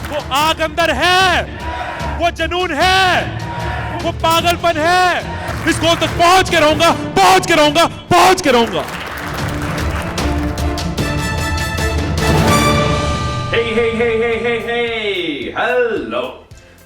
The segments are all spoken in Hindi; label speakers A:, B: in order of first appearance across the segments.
A: वो आग अंदर है, वो जुनून है, वो पागलपन है। इस गोल तक पहुंच के रहूंगा, पहुंच के रहूंगा, पहुंच के रहूंगा।
B: हेलो।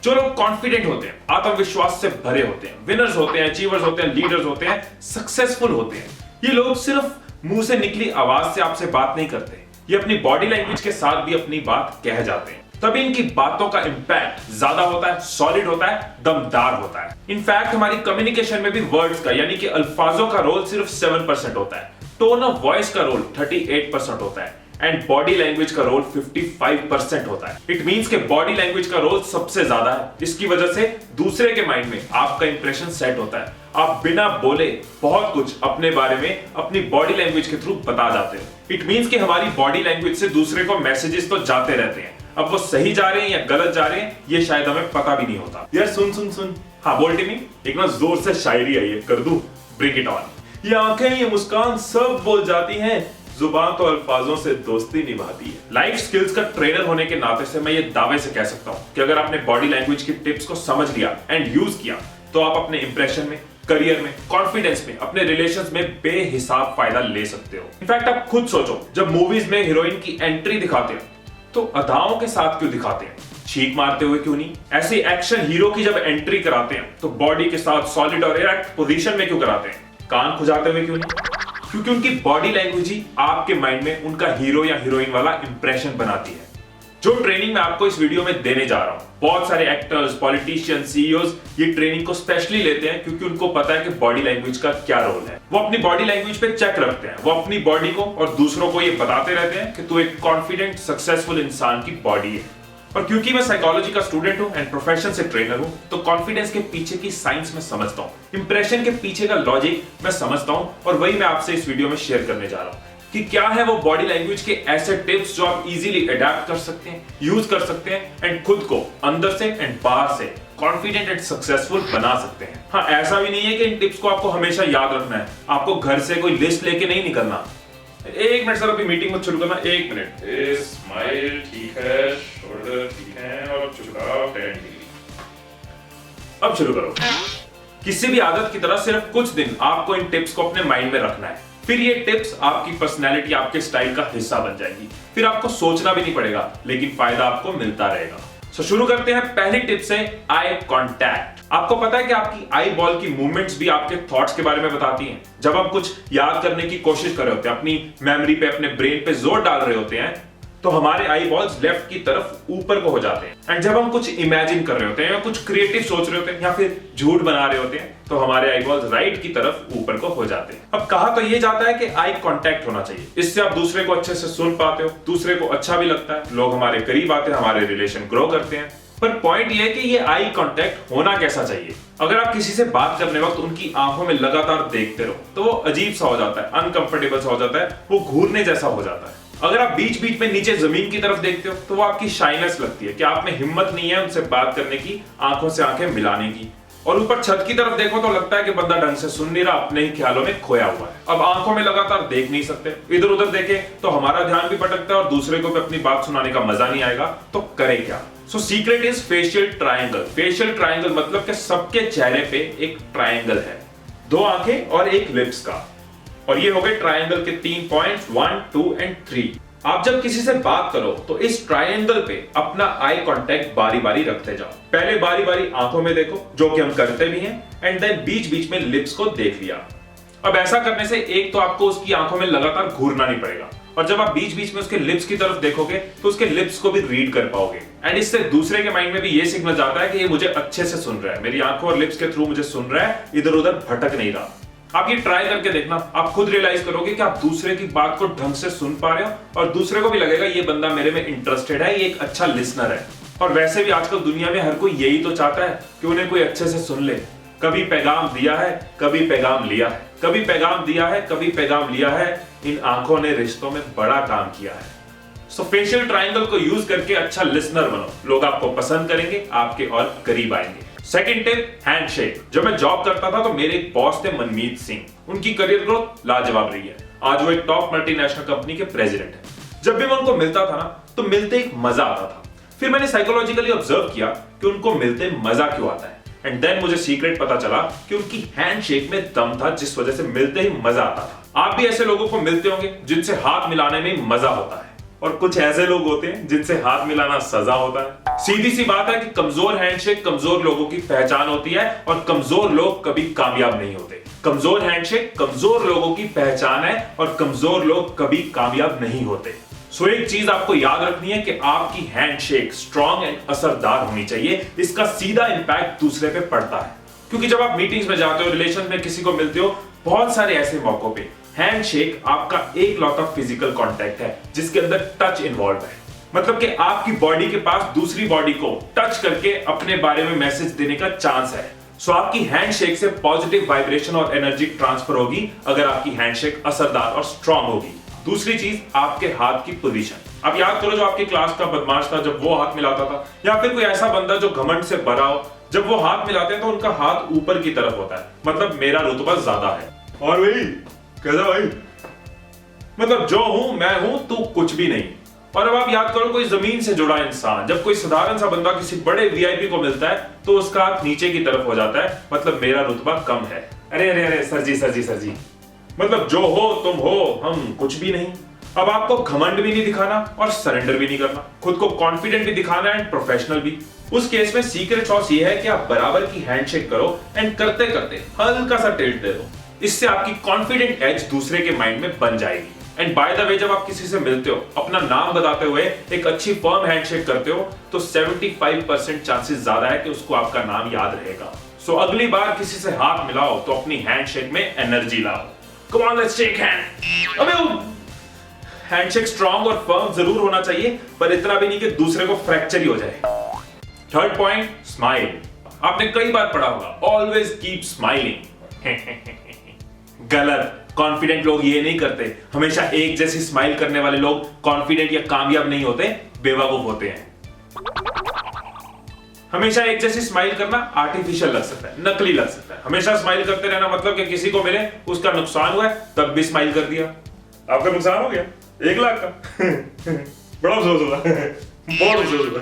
B: जो लोग कॉन्फिडेंट होते हैं, आत्मविश्वास से भरे होते हैं, विनर्स होते हैं, अचीवर्स होते हैं, लीडर्स होते हैं, सक्सेसफुल होते हैं, ये लोग सिर्फ मुंह से निकली आवाज से आपसे बात नहीं करते, ये अपनी बॉडी लैंग्वेज के साथ भी अपनी बात कह जाते हैं। तभी इनकी बातों का इंपैक्ट ज्यादा होता है, सॉलिड होता है, दमदार होता है। इनफैक्ट हमारी कम्युनिकेशन में भी वर्ड्स का यानी कि अल्फाजों का रोल सिर्फ 7% होता है, टोन ऑफ वॉइस का रोल 38% होता है एंड बॉडी लैंग्वेज का रोल 55% होता है। इट मींस के बॉडी लैंग्वेज का रोल सबसे ज्यादा है। इसकी वजह से दूसरे के माइंड में आपका इंप्रेशन सेट होता है। आप बिना बोले बहुत कुछ अपने बारे में अपनी बॉडी लैंग्वेज के थ्रू बता जाते हो। इट मींस कि हमारी बॉडी लैंग्वेज से दूसरे को मैसेजेस तो जाते रहते हैं। अब वो सही जा रहे हैं या गलत जा रहे हैं ये शायद हमें पता भी नहीं होता। यार सुन सुन सुन, हाँ बोल टिमी, एक ना जोर से शायरी आई है, कर दूं? Bring it on. ये आंखें, ये मुस्कान सब बोल जाती हैं, जुबान तो अल्फाजों से दोस्ती निभाती है। लाइफ स्किल्स का ट्रेनर होने के नाते से मैं ये दावे से कह सकता हूं कि अगर आपने बॉडी लैंग्वेज की टिप्स को समझ लिया एंड यूज किया तो आप अपने इंप्रेशन में, करियर में, कॉन्फिडेंस में, अपने रिलेशंस में बेहिसाब फायदा ले सकते हो। इनफैक्ट आप खुद सोचो, जब मूवीज में हीरोइन की एंट्री दिखाते हैं तो अदाओं के साथ क्यों दिखाते हैं? छींक मारते हुए क्यों नहीं? ऐसे एक्शन हीरो की जब एंट्री कराते हैं तो बॉडी के साथ सॉलिड और इरेक्ट पोजीशन में क्यों कराते हैं? कान खुजाते हुए क्यों नहीं? क्योंकि उनकी बॉडी लैंग्वेज ही आपके माइंड में उनका हीरो या हीरोइन वाला इंप्रेशन बनाती है। जो ट्रेनिंग मैं आपको इस वीडियो में देने जा रहा हूं, बहुत सारे एक्टर्स, पॉलिटिशियन, सीईओज ये ट्रेनिंग को स्पेशली लेते हैं क्योंकि उनको पता है कि बॉडी लैंग्वेज का क्या रोल है। वो अपनी बॉडी लैंग्वेज पे चेक रखते हैं, वो अपनी बॉडी को और दूसरों को ये बताते रहते हैं कि तू एक कॉन्फिडेंट, सक्सेसफुल इंसान की बॉडी है। और क्योंकि मैं साइकोलॉजी का स्टूडेंट हूं एंड प्रोफेशन से ट्रेनर हूं, तो कॉन्फिडेंस के पीछे की साइंस में समझता हूं, इंप्रेशन के पीछे का लॉजिक मैं समझता हूं और वही मैं आपसे इस वीडियो में शेयर करने जा रहा हूं कि क्या है वो बॉडी लैंग्वेज के ऐसे टिप्स जो आप इजीली अडैप्ट कर सकते हैं, यूज कर सकते हैं एंड खुद को अंदर से एंड बाहर से कॉन्फिडेंट एंड सक्सेसफुल बना सकते हैं। हाँ, ऐसा भी नहीं है कि इन टिप्स को आपको हमेशा याद रखना है, आपको घर से कोई लिस्ट लेके नहीं निकलना। एक मिनट सर, अभी मीटिंग में शुरू करना, एक मिनट। स्माइल ठीक है, शोल्डर ठीक है और झुकाव 10 डिग्री। अब शुरू करो। किसी भी आदत की तरह सिर्फ कुछ दिन आपको इन टिप्स को अपने माइंड में रखना है, फिर ये टिप्स आपकी पर्सनैलिटी, आपके स्टाइल का हिस्सा बन जाएगी। फिर आपको सोचना भी नहीं पड़ेगा, लेकिन फायदा आपको मिलता रहेगा। तो शुरू करते हैं। पहली टिप से आई कांटेक्ट। आपको पता है कि आपकी आई बॉल की मूवमेंट्स भी आपके थॉट्स के बारे में बताती हैं। जब हम कुछ याद करने की कोशिश कर रहे होते हैं, अपनी मेमोरी पे, अपने ब्रेन पे जोर डाल रहे होते हैं, तो हमारे आई बॉल्स लेफ्ट की तरफ ऊपर को हो जाते हैं। एंड जब हम कुछ इमेजिन कर रहे होते हैं या कुछ क्रिएटिव सोच रहे होते हैं या फिर झूठ बना रहे होते हैं, तो हमारे आई बॉल्स राइट की तरफ ऊपर को हो जाते हैं। अब कहा तो ये जाता है कि आई कांटेक्ट होना चाहिए, इससे आप दूसरे को अच्छे से सुन पाते हो, दूसरे को अच्छा भी लगता है, लोग हमारे करीब आते हैं, हमारे रिलेशन ग्रो करते हैं। पर पॉइंट ये है कि ये आई कांटेक्ट होना कैसा चाहिए। अगर आप किसी से बात करने वक्त उनकी आंखों में लगातार देखते रहो तो वो अजीब सा हो जाता है, अनकंफर्टेबल सा हो जाता है, वो घूरने जैसा हो जाता है। अगर आप बीच बीच में नीचे जमीन की तरफ देखते हो तो वो आपकी शाइनेस लगती है कि आप में हिम्मत नहीं है उनसे बात करने की, आंखों से आंखें मिलाने की। और ऊपर छत की तरफ देखो तो लगता है कि बंदा ढंग से सुन नहीं रहा, अपने ही ख्यालों में खोया हुआ है। अब आंखों में लगातार देख नहीं सकते, इधर उधर देखे तो हमारा ध्यान भी भटकता है और दूसरे को भी अपनी बात सुनाने का मजा नहीं आएगा, तो करे क्या? So secret is facial triangle. Facial triangle मतलब कि सबके चेहरे पे एक ट्रायंगल है, 2 आंखें और एक लिप्स का। और ये हो गए ट्रायंगल के 3 पॉइंट्स 1, 2 एंड 3। आप जब किसी से बात करो तो इस ट्रायंगल पे अपना आई कांटेक्ट बारी बारी रखते जाओ। पहले बारी बारी आंखों में देखो, जो कि हम करते भी हैं, एंड देन बीच बीच में लिप्स को देख लिया। अब ऐसा करने से एक तो आपको उसकी आंखों में लगातार घूरना नहीं पड़ेगा, और जब आप बीच बीच में उसके लिप्स की तरफ देखोगे तो उसके लिप्स को भी रीड कर पाओगे। एंड इससे दूसरे के माइंड में भी ये सिग्नल जाता है कि ये मुझे अच्छे से सुन रहा है, मेरी आंखों और लिप्स के थ्रू मुझे सुन रहा है, इधर उधर भटक नहीं रहा। आप ये ट्राई करके देखना, आप खुद रियलाइज करोगे कि आप दूसरे की बात को ढंग से सुन पा रहे हो और दूसरे को भी लगेगा ये बंदा मेरे में इंटरेस्टेड है, ये एक अच्छा लिसनर है। और वैसे भी आजकल दुनिया में हर कोई यही तो चाहता है कि उन्हें कोई अच्छे से सुन ले। कभी पैगाम दिया है, कभी पैगाम लिया है, कभी पैगाम दिया है, कभी पैगाम लिया है, इन आंखों ने रिश्तों में बड़ा काम किया है। सो फेशियल ट्रायंगल को यूज करके अच्छा लिसनर बनो, लोग आपको पसंद करेंगे, आपके और करीब आएंगे। Second tip, handshake. जब मैं जॉब करता था तो मेरे एक बॉस थे मनमीत सिंह, उनकी करियर ग्रोथ लाजवाब रही है। आज वो एक टॉप मल्टीनेशनल कंपनी के प्रेसिडेंट है। जब भी मैं उनको मिलता था ना तो मिलते एक मजा आता था। फिर मैंने साइकोलॉजिकली ऑब्जर्व किया कि उनको मिलते मजा क्यों आता है, एंड देन मुझे सीक्रेट पता चला कि उनकी हैंडशेक में दम था, जिस वजह से मिलते ही मजा आता था। आप भी ऐसे लोगों को मिलते होंगे जिनसे हाथ मिलाने में मजा होता है, और कुछ ऐसे लोग होते हैं जिनसे हाथ मिलाना सजा होता है। सीधी सी बात है कि कमजोर हैंडशेक कमजोर लोगों की पहचान होती है, और कमजोर लोग कभी कामयाब नहीं होते। कमजोर हैंडशेक कमजोर लोगों की पहचान है, और कमजोर लोग कभी कामयाब नहीं होते। सो एक चीज आपको याद रखनी है कि आपकी हैंडशेक स्ट्रांग एंड असरदार होनी चाहिए। इसका सीधा इंपैक्ट दूसरे पे पड़ता है, क्योंकि जब आप मीटिंग्स में जाते हो, रिलेशन में किसी को मिलते हो, बहुत सारे ऐसे मौकों पे हैंडशेक आपका एक लौता फिजिकल कांटेक्ट है जिसके अंदर टच इन्वॉल्व है। मतलब कि आपकी बॉडी के पास दूसरी बॉडी को टच करके अपने बारे में मैसेज देने का चांस है। सो आपकी हैंडशेक से पॉजिटिव वाइब्रेशन और एनर्जी ट्रांसफर होगी अगर आपकी हैंडशेक असरदार और स्ट्रांग होगी। दूसरी चीज, आपके हाथ की पोजीशन। अब याद करो जो आपकी क्लास का बदमाश था, जब वो हाथ मिलाता था, या फिर कोई ऐसा बंदा जो घमंड से भरा हो, जब वो हाथ मिलाते हैं तो उनका हाथ ऊपर की तरफ होता है, मतलब मेरा रुतबा ज्यादा है। और भाई कैसा भाई, मतलब जो हूं मैं हूं, तू कुछ भी नहीं। और अब आप याद करो कोई जमीन से जुड़ा इंसान, जब कोई साधारण सा बंदा किसी बड़े वीआईपी को मिलता है तो उसका हाथ नीचे की तरफ हो जाता है, मतलब मेरा रुतबा कम है। अरे अरे अरे सर जी, मतलब जो हो तुम हो, हम कुछ भी नहीं। अब आपको घमंड भी नहीं दिखाना और सरेंडर भी नहीं करना, खुद को कॉन्फिडेंट भी दिखाना एंड प्रोफेशनल भी। उस केस में सीक्रेट सॉस ये है कि आप बराबर की हैंडशेक करो एंड करते करते हल्का सा टिल्ट दे दो। इससे आपकी कॉन्फिडेंट एज दूसरे के माइंड में बन जाएगी। एंड बाय द वे, जब आप किसी से मिलते हो, अपना नाम बताते हुए एक अच्छी फर्म हैंडशेक करते हो, तो 75% चांसेस ज्यादा है कि उसको आपका नाम याद रहेगा। सो अगली बार किसी से हाथ मिलाओ तो अपनी हैंडशेक में एनर्जी लाओ। Come on, let's shake hand. अबे हैंडशेक स्ट्रांग और फर्म जरूर होना चाहिए, पर इतना भी नहीं कि दूसरे को फ्रैक्चर ही हो जाए। Third point, smile. आपने कई बार पढ़ा होगा, ऑलवेज कीप स्माइलिंग। गलत। कॉन्फिडेंट लोग ये नहीं करते। हमेशा एक जैसी स्माइल करने वाले लोग कॉन्फिडेंट या कामयाब नहीं होते, बेवकूफ होते हैं। हमेशा एक जैसी स्माइल करना आर्टिफिशियल लग सकता है, नकली लग सकता है। हमेशा स्माइल करते रहना मतलब कि किसी को मिले, उसका नुकसान हुआ है, तब भी स्माइल कर दिया। आपका नुकसान हो गया 1 लाख का। बड़ा अफसोस हुआ, बहुत अफसोस हुआ।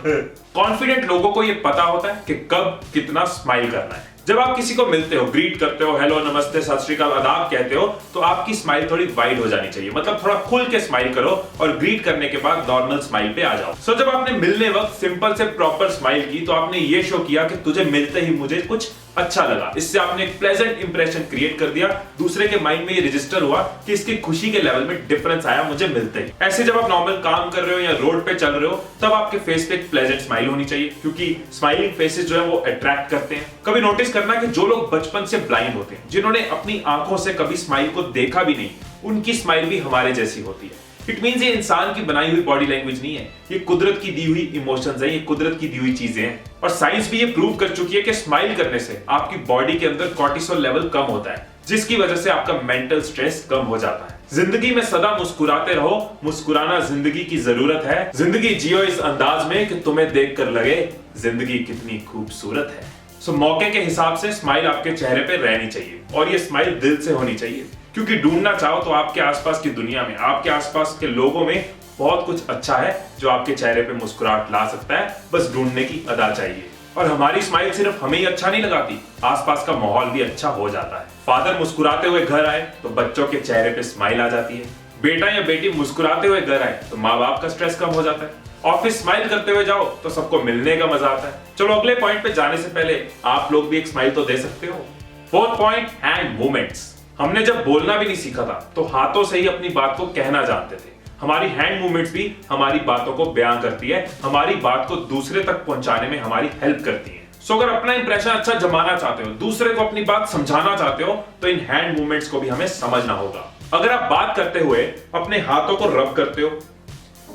B: कॉन्फिडेंट लोगों को यह पता होता है कि कब कितना स्माइल करना है। जब आप किसी को मिलते हो, ग्रीट करते हो, हेलो, नमस्ते, सत श्री अकाल, आदाब कहते हो, तो आपकी स्माइल थोड़ी वाइड हो जानी चाहिए। मतलब थोड़ा खुल के स्माइल करो और ग्रीट करने के बाद नॉर्मल स्माइल पे आ जाओ। सो जब आपने मिलने वक्त सिंपल से प्रॉपर स्माइल की, तो आपने ये शो किया कि तुझे मिलते ही मुझे कुछ अच्छा लगा। इससे आपने एक प्लेजेंट इंप्रेशन क्रिएट कर दिया। दूसरे के माइंड में ये रजिस्टर हुआ कि इसकी खुशी के लेवल में डिफरेंस आया मुझे मिलते ही। ऐसे जब आप नॉर्मल काम कर रहे हो या रोड पे चल रहे हो, तब आपके फेस पे एक प्लेजेंट स्माइल होनी चाहिए, क्योंकि स्माइलिंग फेसेस जो है वो अट्रैक्ट करते हैं। कभी नोटिस करना कि जो लोग बचपन से ब्लाइंड होते हैं, जिन्होंने अपनी आंखों से कभी स्माइल को देखा भी नहीं, उनकी स्माइल भी हमारे जैसी होती है। इट मींस ये इंसान की बनाई हुई बॉडी लैंग्वेज नहीं है, ये कुदरत की दी हुई इमोशंस है, ये कुदरत की दी हुई चीजें हैं। और साइंस भी ये प्रूव कर चुकी है कि स्माइल करने से आपकी बॉडी के अंदर कॉर्टिसोल लेवल कम होता है, जिसकी वजह से आपका मेंटल स्ट्रेस कम हो जाता है। जिंदगी में सदा मुस्कुराते रहो, मुस्कुराना जिंदगी की जरूरत है। जिंदगी जियो इस अंदाज में कि तुम्हें देखकर लगे जिंदगी कितनी खूबसूरत है। सो मौके के हिसाब से स्माइल आपके चेहरे पे रहनी चाहिए, और ये स्माइल दिल से होनी चाहिए, क्योंकि ढूंढना चाहो तो आपके आसपास की दुनिया में, आपके आसपास के लोगों में बहुत कुछ अच्छा है जो आपके चेहरे पे मुस्कुराहट ला सकता है। बस ढूंढने की अदा चाहिए। और हमारी स्माइल सिर्फ हमें ही अच्छा नहीं लगाती, आसपास का माहौल भी अच्छा हो जाता है। फादर मुस्कुराते हुए घर आए तो बच्चों के चेहरे पे स्माइल आ जाती है। बेटा या बेटी मुस्कुराते हुए घर आए तो माँ बाप का स्ट्रेस कम हो जाता है। ऑफिस स्माइल करते हुए जाओ तो सबको मिलने का मजा आता है। चलो अगले पॉइंट पे जाने से पहले आप लोग भी एक स्माइल तो दे सकते हो। Fourth point, hand movements. हमने जब बोलना भी नहीं सीखा था तो हाथों से ही अपनी बात को कहना जानते थे। हमारी हैंड मूवमेंट्स भी हमारी बातों को बयां करती है, हमारी बात को दूसरे तक पहुंचाने में हमारी हेल्प करती है। सो अगर अपना इंप्रेशन अच्छा जमाना चाहते हो, दूसरे को अपनी बात समझाना चाहते हो, तो इन हैंड मूवमेंट्स को भी हमें समझना होगा। अगर आप बात करते हुए अपने हाथों को रब करते हो,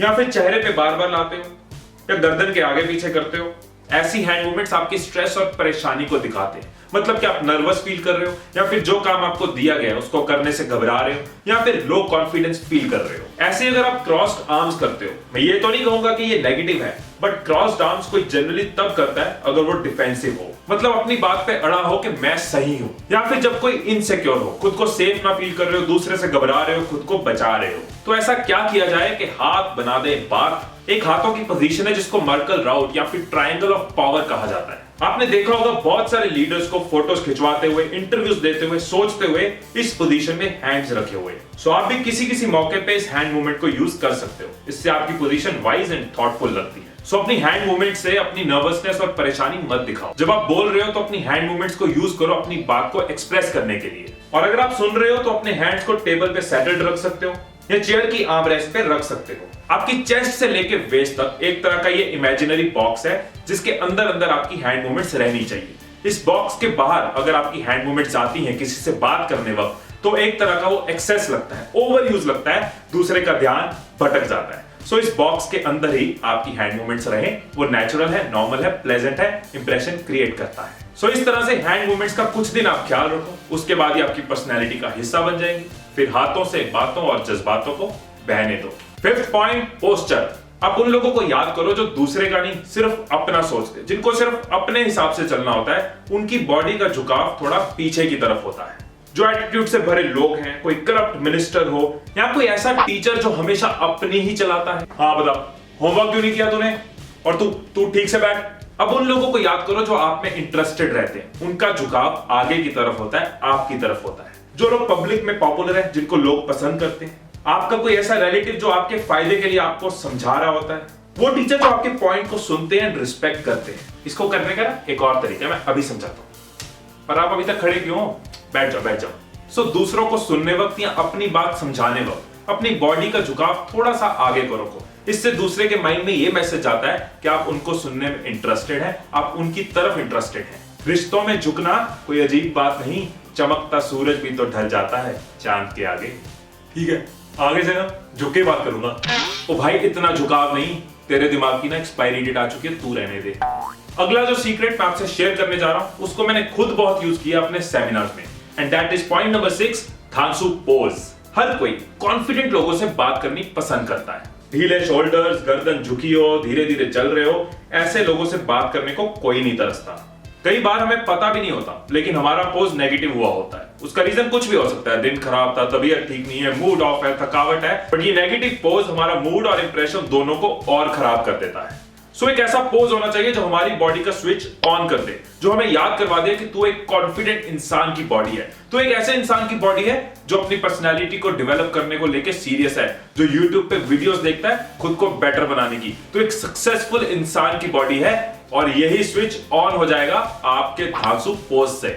B: या फिर चेहरे पे बार बार लाते हो, या गर्दन के आगे पीछे करते हो, ऐसी हैंड मूवमेंट्स आपकी स्ट्रेस और परेशानी को दिखाते हैं। मतलब कि आप नर्वस फील कर रहे हो, या फिर जो काम आपको दिया गया है उसको करने से घबरा रहे हो, या फिर लो कॉन्फिडेंस फील कर रहे हो। ऐसे अगर आप क्रॉस्ड आर्म्स करते हो, मैं ये तो नहीं कहूंगा कि ये नेगेटिव है, बट क्रॉस्ड आर्म्स कोई जनरली तब करता है अगर वो डिफेंसिव हो, मतलब अपनी बात पे अड़ा हो कि मैं सही हूं, या फिर जब कोई इनसिक्योर हो, खुद को सेफ ना फील कर रहे हो, दूसरे से घबरा रहे हो, खुद को बचा रहे हो। तो ऐसा क्या किया जाए कि हाथ बना दे बात। एक हाथों की पोजीशन है जिसको मर्कल राउट या फिर ट्रायंगल ऑफ पावर कहा जाता है। आपने देखा होगा बहुत सारे लीडर्स को फोटोज खिंचवाते हुए, इंटरव्यूज देते हुए, सोचते हुए इस पोजीशन में हैंड्स रखे हुए। सो आप भी किसी मौके पे इस हैंड मूवमेंट को यूज कर सकते हो। इससे आपकी पोजीशन वाइज एंड थॉटफुल लगती है। सो अपनी हैंड मूवमेंट से अपनी नर्वसनेस और परेशानी मत दिखाओ। जब आप बोल रहे हो तो अपनी हैंड मूवमेंट्स को यूज करो अपनी बात को एक्सप्रेस करने के लिए। और अगर आप सुन रहे हो तो अपने हैंड्स को टेबल पे सेटल्ड रख सकते हो या चेयर की आर्मरेस्ट पे रख सकते हो। आपकी चेस्ट से लेके वेस्ट तक एक तरह का ये इमेजिनरी बॉक्स है जिसके अंदर अंदर आपकी हैंड मूवमेंट्स रहनी चाहिए। इस बॉक्स के बाहर अगर आपकी हैंड मूवमेंट्स आती हैं किसी से बात करने वक्त, तो एक तरह का वो एक्सेस लगता है, ओवर यूज लगता है, दूसरे का ध्यान भटक जाता है। सो इस बॉक्स के अंदर ही आपकी हैंड मूवमेंट्स रहे, वो नेचुरल है, नॉर्मल है, प्लेजेंट है, इंप्रेशन क्रिएट करता है। सो इस तरह से हैंड मूवमेंट्स का कुछ दिन आप ख्याल रखो, उसके बाद ये आपकी पर्सनैलिटी का हिस्सा बन जाएंगी। फिर हाथों से बातों और जज्बातों को बहने दो। Fifth point, posture. आप उन लोगों को याद करो जो दूसरे का नहीं, सिर्फ अपना सोचते, जिनको सिर्फ अपने हिसाब से चलना होता है। उनकी बॉडी का झुकाव थोड़ा पीछे की तरफ होता है। जो एटीट्यूड से भरे लोग हैं, कोई करप्ट मिनिस्टर हो या कोई ऐसा टीचर जो हमेशा अपनी ही चलाता है। हाँ बता, होमवर्क क्यों नहीं किया तूने, और तू ठीक से बैठ। अब उन लोगों को याद करो जो आप में इंटरेस्टेड रहते हैं। उनका झुकाव आगे की तरफ होता है, आपकी तरफ होता है। जो लोग पब्लिक में पॉपुलर है, जिनको लोग पसंद करते हैं। आपका कोई ऐसा रिलेटिव जो आपके फायदे के लिए आपको समझा रहा होता है। वो टीचर जो आपके पॉइंट को सुनते हैं, रिस्पेक्ट करते हैं। इसको करने का एक और तरीका मैं अभी समझाता हूं, पर आप अभी तक खड़े क्यों हो? बैठ जाओ। सो दूसरों को सुनने वक्त या अपनी बात समझाने वक्त अपनी बॉडी का झुकाव थोड़ा सा आगे को रखो। इससे दूसरे के माइंड में ये मैसेज जाता है कि आप उनको सुनने में इंटरेस्टेड हैं, आप उनकी तरफ इंटरेस्टेड हैं। रिश्तों में झुकना कोई अजीब बात नहीं, चमकता सूरज भी तो ढल जाता है चांद के आगे। ठीक है, आगे से ना झुक के बात करूंगा। ओ भाई, इतना झुकाव नहीं, तेरे दिमाग की ना एक्सपायरी डेट आ चुकी है, तू रहने दे। अगला जो सीक्रेट मैं आपसे शेयर करने जा रहा हूं, उसको मैंने खुद बहुत यूज किया अपने सेमिनार्स में, and that is point number 6, धांसू पोज। हर कोई कॉन्फिडेंट लोगों से बात करनी पसंद करता है। ढीले शोल्डर्स, गर्दन झुकी हो, धीरे धीरे चल रहे हो, ऐसे लोगों से बात करने को कोई नहीं तरसता। कई बार हमें पता भी नहीं होता, लेकिन हमारा पोज नेगेटिव हुआ होता है। उसका रीजन कुछ भी हो सकता है, दिन खराब था, तबीयत ठीक नहीं है, मूड ऑफ है, थकावट है, बट ये नेगेटिव पोज हमारा मूड और इंप्रेशन दोनों को और खराब कर देता है। सो एक ऐसा पोज होना चाहिए जो हमारी बॉडी का स्विच ऑन कर दे, जो हमें याद करवा दे कि तू एक कॉन्फिडेंट इंसान की बॉडी है। तू एक ऐसे इंसान की बॉडी है जो अपनी पर्सनैलिटी को डेवलप करने को लेके सीरियस है, जो यूट्यूब पे वीडियोस देखता है खुद को बेटर बनाने की। तो एक सक्सेसफुल इंसान की बॉडी है, और यही स्विच ऑन हो जाएगा आपके धांसू पोज से।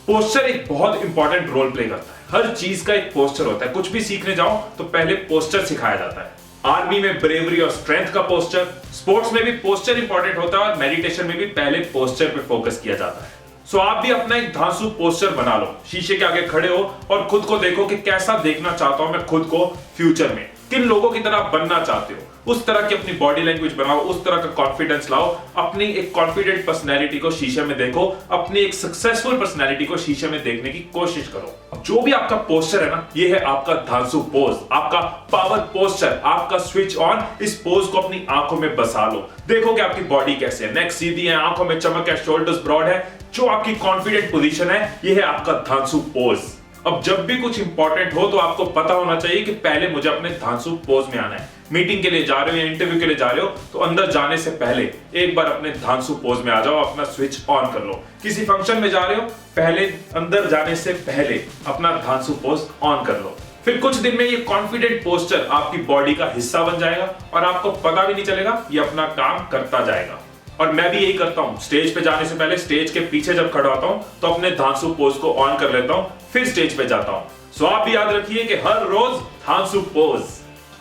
B: पोस्चर एक बहुत इंपॉर्टेंट रोल प्ले करता है। हर चीज का एक पोस्चर होता है। कुछ भी सीखने जाओ तो पहले पोस्चर सिखाया जाता है। आर्मी में ब्रेवरी और स्ट्रेंथ का पोस्चर, स्पोर्ट्स में भी पोस्चर इंपॉर्टेंट होता है, और मेडिटेशन में भी पहले पोस्चर पे फोकस किया जाता है। सो आप भी अपना एक धांसू पोस्चर बना लो। शीशे के आगे खड़े हो और खुद को देखो कि कैसा देखना चाहता हूं मैं खुद को फ्यूचर में, किन लोगों की तरह बनना चाहते हो, उस तरह की अपनी बॉडी लैंग्वेज बनाओ, उस तरह का कॉन्फिडेंस लाओ। अपनी एक कॉन्फिडेंट पर्सनैलिटी को शीशे में देखो, अपनी एक सक्सेसफुल पर्सनैलिटी को शीशे में देखने की कोशिश करो। जो भी आपका पोस्चर है ना, ये है आपका धांसू पोज, आपका पावर पोस्चर, आपका स्विच ऑन। इस पोज को अपनी आंखों में बसा लो। देखो कि आपकी बॉडी कैसे है, नेक सीधी है, आंखों में चमक है, शोल्डर्स ब्रॉड है। जो आपकी कॉन्फिडेंट पोजीशन है, ये है आपका धांसू पोज। अब जब भी कुछ इंपॉर्टेंट हो तो आपको पता होना चाहिए कि पहले मुझे अपने धांसू पोज में आना है। मीटिंग के लिए जा रहे हो या इंटरव्यू के लिए जा रहे हो तो अंदर जाने से पहले एक बार अपने धांसू पोज में आ जाओ, अपना स्विच ऑन कर लो। किसी फंक्शन में जा रहे हो, पहले अंदर जाने से पहले अपना धांसू पोज ऑन कर लो। फिर कुछ दिन में ये कॉन्फिडेंट पोस्चर आपकी बॉडी का हिस्सा बन जाएगा और आपको पता भी नहीं चलेगा, ये अपना काम करता जाएगा। और मैं भी यही करता हूं। स्टेज पे जाने से पहले स्टेज के पीछे जब खड़ा होता हूं तो अपने धांसू पोज को ऑन कर लेता हूं, फिर स्टेज पे जाता हूं। सो आप भी याद रखिए कि हर रोज धांसू पोज।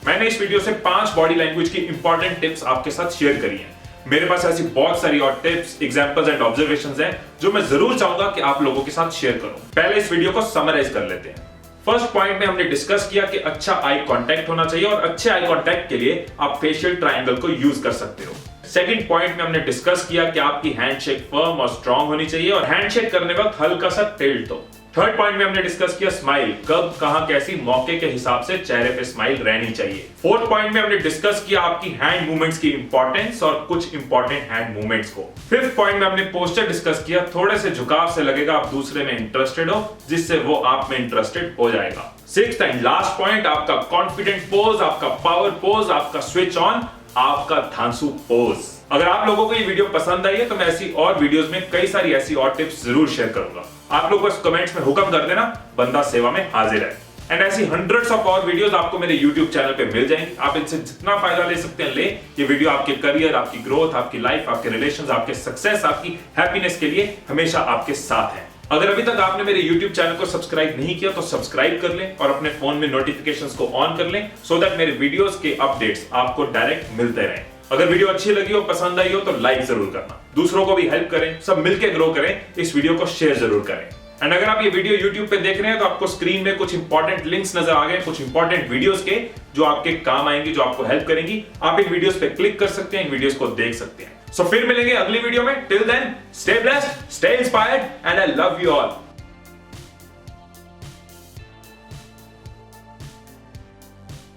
B: मैंने इस वीडियो से 5 बॉडी लैंग्वेज की इंपॉर्टेंट टिप्स आपके साथ शेयर करी हैं। मेरे पास ऐसी बहुत सारी और टिप्स, एग्जांपल्स एंड ऑब्जर्वेशंस हैं जो मैं जरूर चाहूंगा कि आप लोगों के साथ शेयर करूं। पहले इस वीडियो को समराइज कर लेते हैं। फर्स्ट पॉइंट में हमने डिस्कस किया कि अच्छा आई कांटेक्ट होना चाहिए, और अच्छे आई कांटेक्ट के लिए आप फेशियल ट्रायंगल को यूज कर सकते हो। सेकंड पॉइंट में हमने डिस्कस किया कि आपकी हैंडशेक फर्म और स्ट्रांग होनी चाहिए, और हैंडशेक करने वक्त हल्का सा टिल्ट हो। थर्ड पॉइंट में हमने डिस्कस किया स्माइल, कब कहां कैसी मौके के हिसाब से चेहरे पे स्माइल रहनी चाहिए। फोर्थ पॉइंट में हमने डिस्कस किया आपकी हैंड मूवमेंट्स की इंपॉर्टेंस और कुछ इंपॉर्टेंट हैंड मूवमेंट्स को। फिफ्थ पॉइंट में हमने पोस्चर डिस्कस किया, थोड़े से झुकाव से लगेगा आप दूसरे में इंटरेस्टेड हो, जिससे वो आप में इंटरेस्टेड हो जाएगा। सिक्स्थ एंड लास्ट पॉइंट आपका कॉन्फिडेंट पोज, आपका पावर पोज, आपका स्विच ऑन, आपका धांसू पोज। अगर आप लोगों को ये वीडियो पसंद आई है तो मैं ऐसी और वीडियोस में कई सारी ऐसी और टिप्स जरूर शेयर करूंगा। आप लोग बस कमेंट्स में हुक्म कर देना, बंदा सेवा में हाजिर है। एंड ऐसी हंड्रेड्स ऑफ और वीडियोस आपको मेरे YouTube चैनल पे मिल जाएंगी। आप इनसे जितना फायदा ले सकते हैं ले। ये वीडियो आपके करियर, आपकी ग्रोथ, आपकी लाइफ, आपके रिलेशंस, आपके सक्सेस, आपकी हैप्पीनेस के लिए हमेशा आपके साथ है। अगर अभी तक आपने मेरे YouTube चैनल को सब्सक्राइब नहीं किया तो सब्सक्राइब कर लें और अपने फोन में नोटिफिकेशंस को ऑन कर लें, सो दैट मेरे वीडियोस के अपडेट्स आपको डायरेक्ट मिलते रहें। अगर वीडियो अच्छी लगी हो, पसंद आई हो तो लाइक जरूर करना, दूसरों को भी हेल्प करें, सब मिलकर ग्रो करें, इस वीडियो को शेयर जरूर करें। एंड अगर आप ये वीडियो YouTube पे देख रहे हैं तो आपको स्क्रीन में कुछ इंपॉर्टेंट लिंक्स नजर आ गए, कुछ इंपॉर्टेंट वीडियोस के जो आपके काम आएंगी, जो आपको हेल्प करेंगी। आप इन वीडियोस पे क्लिक कर सकते हैं, इन वीडियोस को देख सकते हैं। सो फिर मिलेंगे अगली वीडियो में। Till then stay blessed, stay inspired and I love you all.